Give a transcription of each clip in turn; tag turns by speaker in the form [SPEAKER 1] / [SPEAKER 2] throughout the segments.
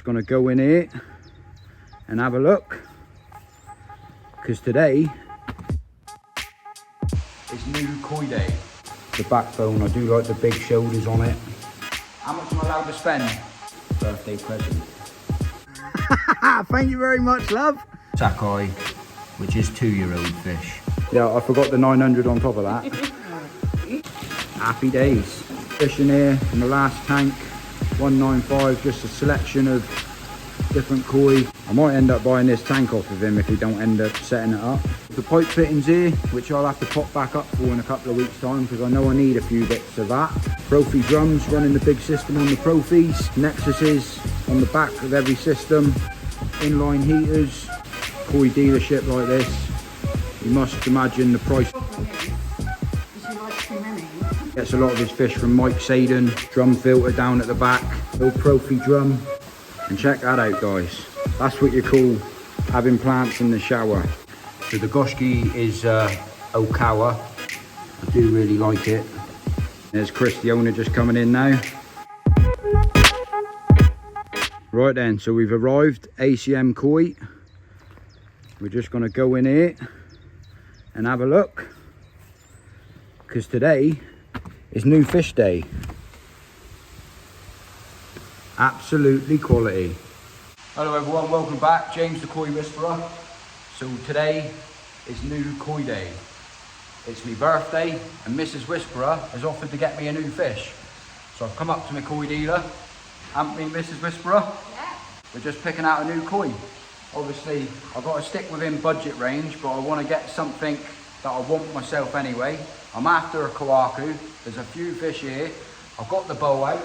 [SPEAKER 1] gonna go in here and have a look, because today is new koi day. The backbone, I do like the big shoulders on it. How much am I allowed to spend? Birthday present. Thank you very much, love. Sakai, which is 2-year-old fish. Yeah, I forgot the 900 on top of that. Happy days. Fish in here from the last tank, 195, just a selection of different koi. I might end up buying this tank off of him if he don't end up setting it up. The pipe fittings here, which I'll have to pop back up for in a couple of weeks time, because I know I need a few bits of that. Profi drums, running the big system on the Profis. Nexuses on the back of every system. Inline heaters. Koi dealership like this, you must imagine the price. Gets a lot of his fish from Mike Saden. Drum filter down at the back, little Profi drum. And check that out, guys. That's what you call having plants in the shower. So the Goshki is Okawa. I do really like it. There's Chris, the owner, just coming in now. Right then, so we've arrived, ACM Koi. We're just gonna go in here and have a look, because today is new fish day. Absolutely quality. Hello everyone, welcome back. James the Koi Whisperer. So today is new koi day. It's my birthday and Mrs. Whisperer has offered to get me a new fish. So I've come up to my koi dealer. Haven't we, Mrs. Whisperer? Yeah. We're just picking out a new koi. Obviously, I've got to stick within budget range, but I want to get something that I want myself anyway. I'm after a Kawaku. There's a few fish here. I've got the bow out,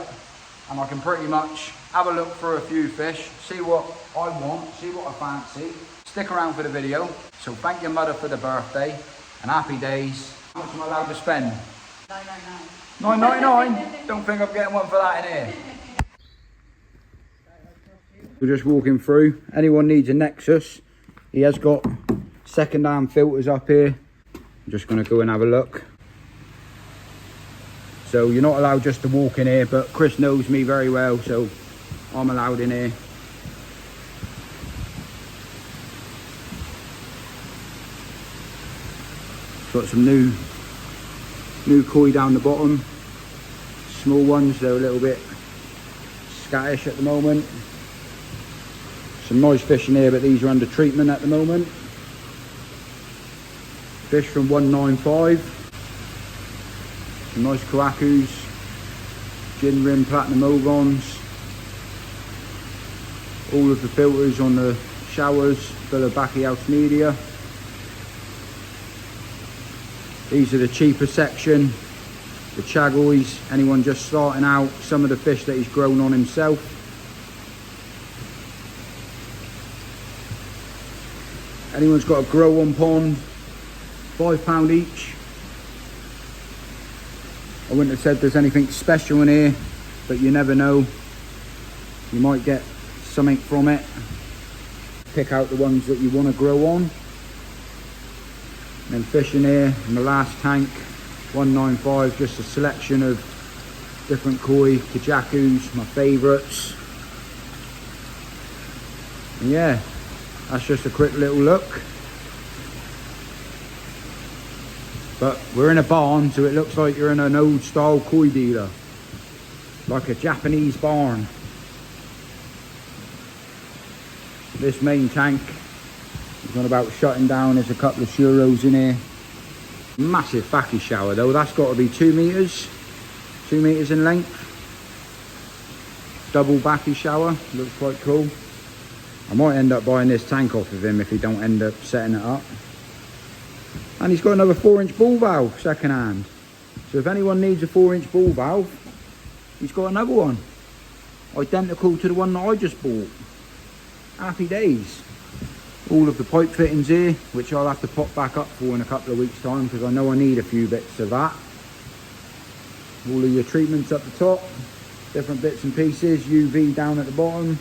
[SPEAKER 1] and I can pretty much have a look for a few fish, see what I want, see what I fancy. Stick around for the video. So thank your mother for the birthday, and happy days. How much am I allowed to spend? $9.99. $9.99? Don't think I'm getting one for that in here. We're just walking through. Anyone needs a Nexus, he has got second-hand filters up here. I'm just going to go and have a look. So you're not allowed just to walk in here, but Chris knows me very well, so I'm allowed in here. Got some new koi down the bottom. Small ones, they're a little bit scattish at the moment. Some nice fish in here, but these are under treatment at the moment. Fish from 195. Some nice Kawakus. Gin Rim Platinum Ogons. All of the filters on the showers, full of Bachiaus media. These are the cheaper section. The Chagois, anyone just starting out, some of the fish that he's grown on himself. Anyone's got a grow on pond, £5 each. I wouldn't have said there's anything special in here, but you never know. You might get something from it. Pick out the ones that you want to grow on. And then fish in here in the last tank, 195, just a selection of different koi, Kajakus, my favourites. And yeah, that's just a quick little look. But we're in a barn, so it looks like you're in an old style koi dealer. Like a Japanese barn. This main tank is on about shutting down. There's a couple of Shuros in here. Massive Baki shower though, that's got to be 2 meters. 2 meters in length. Double Baki shower, looks quite cool. I might end up buying this tank off of him if he don't end up setting it up. And he's got another 4-inch ball valve second hand. So if anyone needs a 4-inch ball valve, he's got another one. Identical to the one that I just bought. Happy days. All of the pipe fittings here, which I'll have to pop back up for in a couple of weeks time, because I know I need a few bits of that. All of your treatments up the top, different bits and pieces, UV down at the bottom.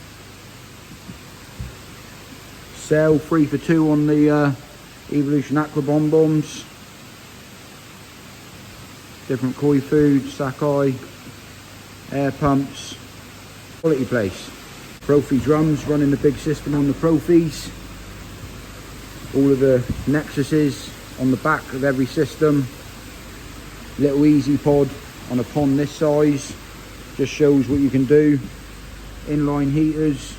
[SPEAKER 1] Sale 3 for 2 on the Evolution Aqua Bonbons. Different koi food, Sakai, air pumps. Quality place. Profi drums, running the big system on the Profis. All of the Nexuses on the back of every system. Little easy pod on a pond this size. Just shows what you can do. Inline heaters.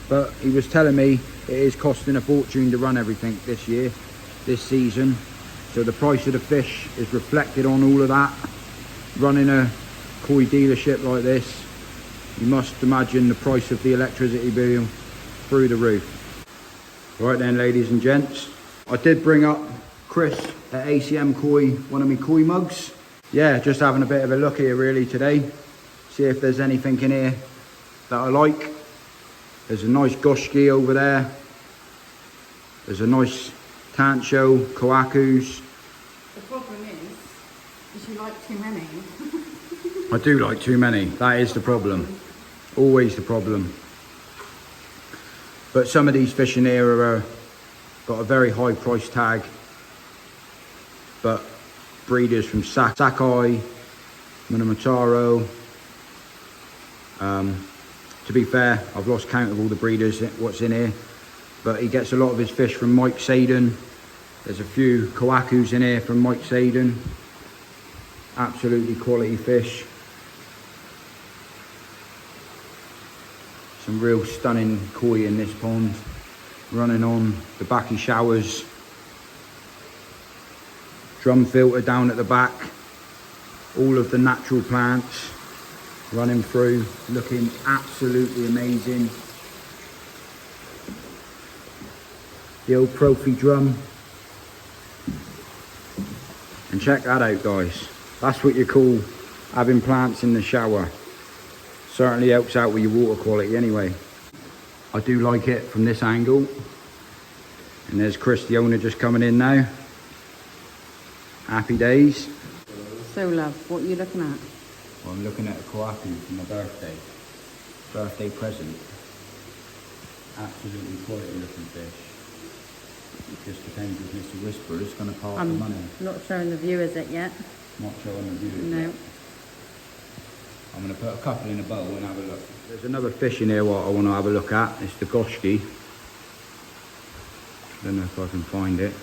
[SPEAKER 1] But he was telling me it is costing a fortune to run everything this year, this season. So the price of the fish is reflected on all of that. Running a koi dealership like this, you must imagine the price of the electricity bill through the roof. Right then, ladies and gents, I did bring up Chris at ACM Koi, one of my koi mugs. Yeah, just having a bit of a look here really today. See if there's anything in here that I like. There's a nice Goshki over there. There's a nice Tancho, Kohakus.
[SPEAKER 2] The problem is you like too many.
[SPEAKER 1] I do like too many, that is the problem. Always the problem. But some of these fish in here are got a very high price tag. But breeders from Sakai, Minamataro. To be fair, I've lost count of all the breeders, what's in here. But he gets a lot of his fish from Mike Saden. There's a few Kohakus in here from Mike Saden. Absolutely quality fish. Some real stunning koi in this pond. Running on the backy showers. Drum filter down at the back. All of the natural plants running through, looking absolutely amazing. The old Profi drum. And check that out, guys. That's what you call having plants in the shower. Certainly helps out with your water quality anyway. I do like it from this angle. And there's Chris, the owner, just coming in now. Happy days.
[SPEAKER 2] So love, what are you looking at?
[SPEAKER 1] Well, I'm looking at a Kohaku for my birthday. Birthday present. Absolutely quality looking fish. It just depends if Mr. Whisperer is going to part the money.
[SPEAKER 2] Not showing the viewers it yet.
[SPEAKER 1] Not showing the viewers
[SPEAKER 2] No.
[SPEAKER 1] yet. I'm going to put a couple in a bowl and have a look. There's another fish in here what I want to have a look at. It's the Goshki. Don't know if I can find it.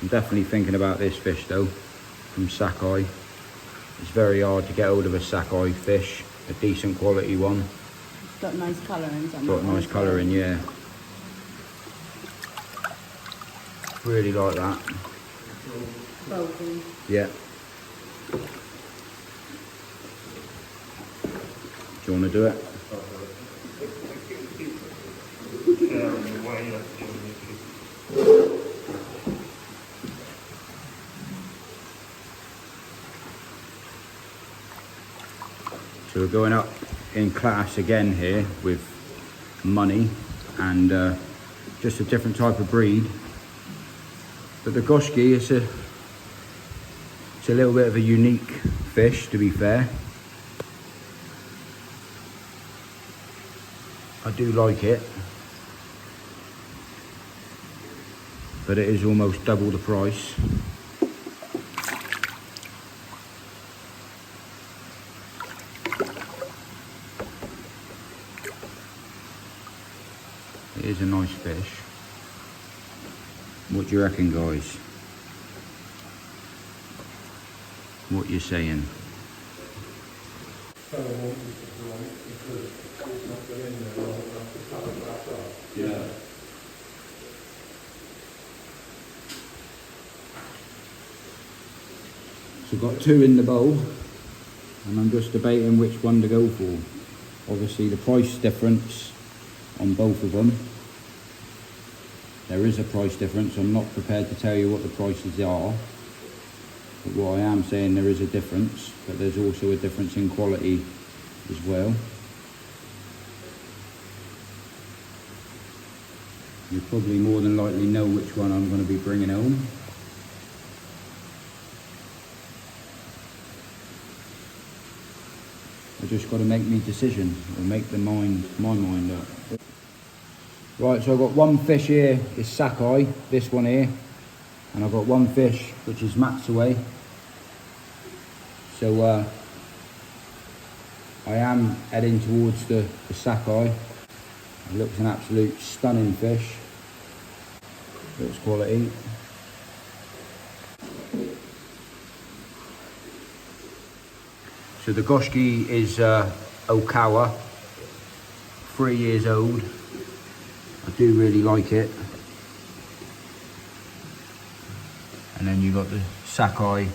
[SPEAKER 1] I'm definitely thinking about this fish though, from Sakai. It's very hard to get hold of a Sakai fish, a decent quality one.
[SPEAKER 2] It's got nice colouring.
[SPEAKER 1] Got nice colouring, yeah. Really like that.
[SPEAKER 2] Golden.
[SPEAKER 1] Yeah. Do you want to do it? So we're going up in class again here with money and just a different type of breed. But the Goshki is it's a little bit of a unique fish, to be fair. I do like it, but it is almost double the price. It is a nice fish. What do you reckon, guys? What you saying? Yeah. So I've got two in the bowl and I'm just debating which one to go for. Obviously the price difference on both of them. There is a price difference. I'm not prepared to tell you what the prices are. But what I am saying, there is a difference, but there's also a difference in quality as well. You probably more than likely know which one I'm going to be bringing home. I just got to make my decision, or make my mind up. Right, so I've got one fish here, is Sakai, this one here, and I've got one fish which is Matsue. So I am heading towards the Sakai. It looks an absolute stunning fish. Looks quality. So the Goshki is Okawa, 3 years old. I do really like it. And then you got the Sakai,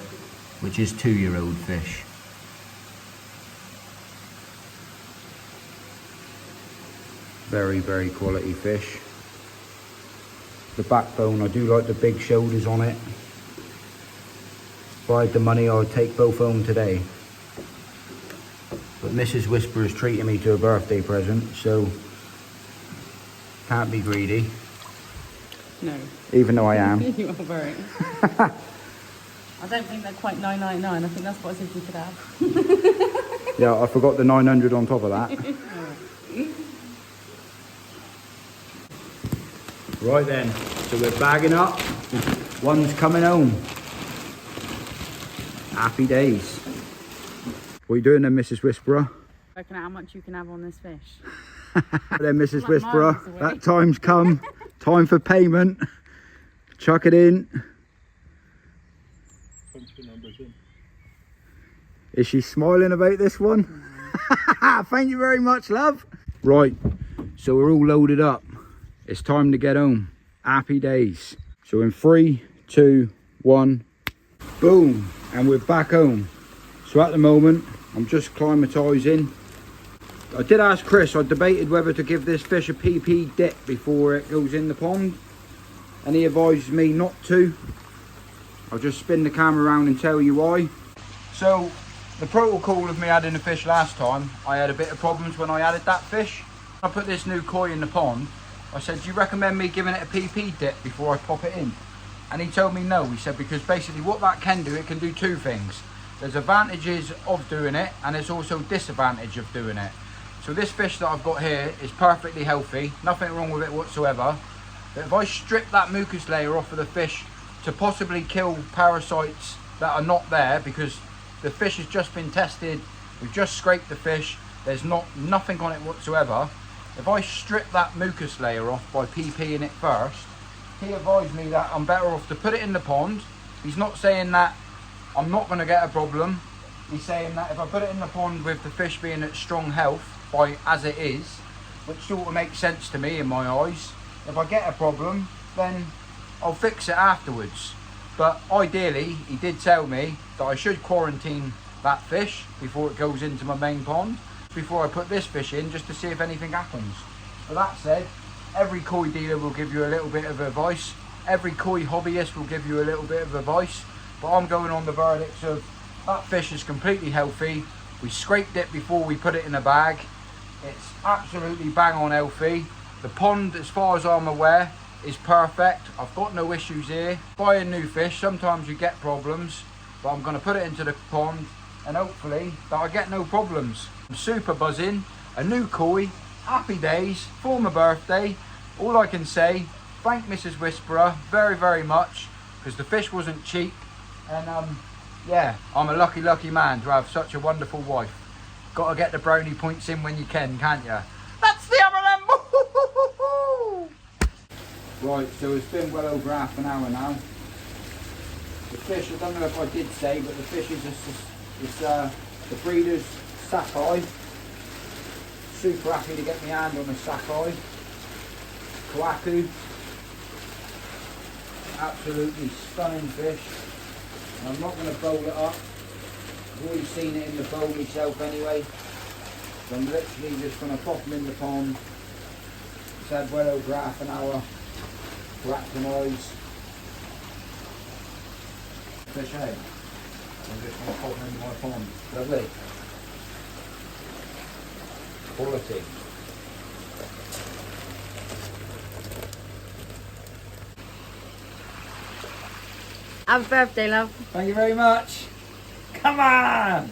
[SPEAKER 1] which is 2-year-old fish. Very, very quality fish. The backbone, I do like the big shoulders on it. If I had the money, I would take both home today. But Mrs. Whisper is treating me to a birthday present, so can't be greedy.
[SPEAKER 2] No.
[SPEAKER 1] Even though I am.
[SPEAKER 2] You are very. I don't think they're quite $9.99. I think that's what I said you could have.
[SPEAKER 1] Yeah, I forgot the 900 on top of that. Right then, so we're bagging up. One's coming home. Happy days. What are you doing then, Mrs. Whisperer?
[SPEAKER 2] Working out how much you can have on this fish.
[SPEAKER 1] Then, Mrs.
[SPEAKER 2] Like
[SPEAKER 1] Whisperer,
[SPEAKER 2] miles away.
[SPEAKER 1] that time's come. Time for payment. Chuck it in.
[SPEAKER 3] Punch the numbers in.
[SPEAKER 1] Is she smiling about this one? Thank you very much, love. Right, so we're all loaded up. It's time to get home. Happy days. So in 3, 2, 1, boom, and we're back home. So at the moment, I'm just climatising. I did ask Chris, I debated whether to give this fish a PP dip before it goes in the pond, and he advised me not to. I'll just spin the camera around and tell you why. So the protocol of me adding the fish last time, I had a bit of problems when I added that fish. I put this new koi in the pond. I said, do you recommend me giving it a PP dip before I pop it in? And he told me no. He said, because basically what that can do, it can do two things. There's advantages of doing it, and there's also disadvantage of doing it. So this fish that I've got here is perfectly healthy, nothing wrong with it whatsoever. But if I strip that mucus layer off of the fish to possibly kill parasites that are not there, because the fish has just been tested, we've just scraped the fish, there's nothing on it whatsoever. If I strip that mucus layer off by PPing it first, he advised me that I'm better off to put it in the pond. He's not saying that I'm not going to get a problem. He's saying that if I put it in the pond with the fish being at strong health, as it is, which sort of makes sense to me in my eyes, if I get a problem, then I'll fix it afterwards. But ideally, he did tell me that I should quarantine that fish before it goes into my main pond, before I put this fish in, just to see if anything happens. But that said, every koi dealer will give you a little bit of advice. Every koi hobbyist will give you a little bit of advice. But I'm going on the verdicts of that fish is completely healthy. We scraped it before we put it in a bag. It's absolutely bang on healthy. The pond, as far as I'm aware, is perfect. I've got no issues here. Buying new fish, sometimes you get problems, but I'm going to put it into the pond and hopefully that I get no problems. I'm super buzzing. A new koi, happy days for my birthday. All I can say, thank Mrs. Whisperer very, very much, because the fish wasn't cheap. And yeah, I'm a lucky man to have such a wonderful wife. Got to get the brownie points in when you can, can't you? That's the M&M! Right, so it's been well over half an hour now. The fish, I don't know if I did say, but the fish is the breeder's Sakai. Super happy to get my hand on the Sakai. Kohaku. Absolutely stunning fish. And I'm not going to bowl it up. I've already seen it in the bowl myself anyway. So I'm literally just going to pop them in the pond. It's had well over half an hour to acclimise. Fish egg. I'm just going to pop them into my pond. Lovely. Quality.
[SPEAKER 2] Happy birthday, love.
[SPEAKER 1] Thank you very much. Come on!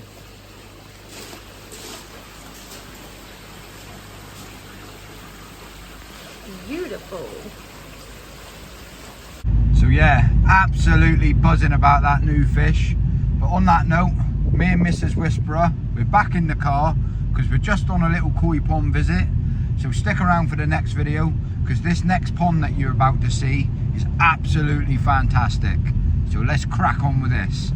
[SPEAKER 2] Beautiful.
[SPEAKER 1] So yeah, absolutely buzzing about that new fish. But on that note, me and Mrs. Whisperer, we're back in the car. because we're just on a little koi pond visit. So stick around for the next video, because this next pond that you're about to see is absolutely fantastic. So let's crack on with this.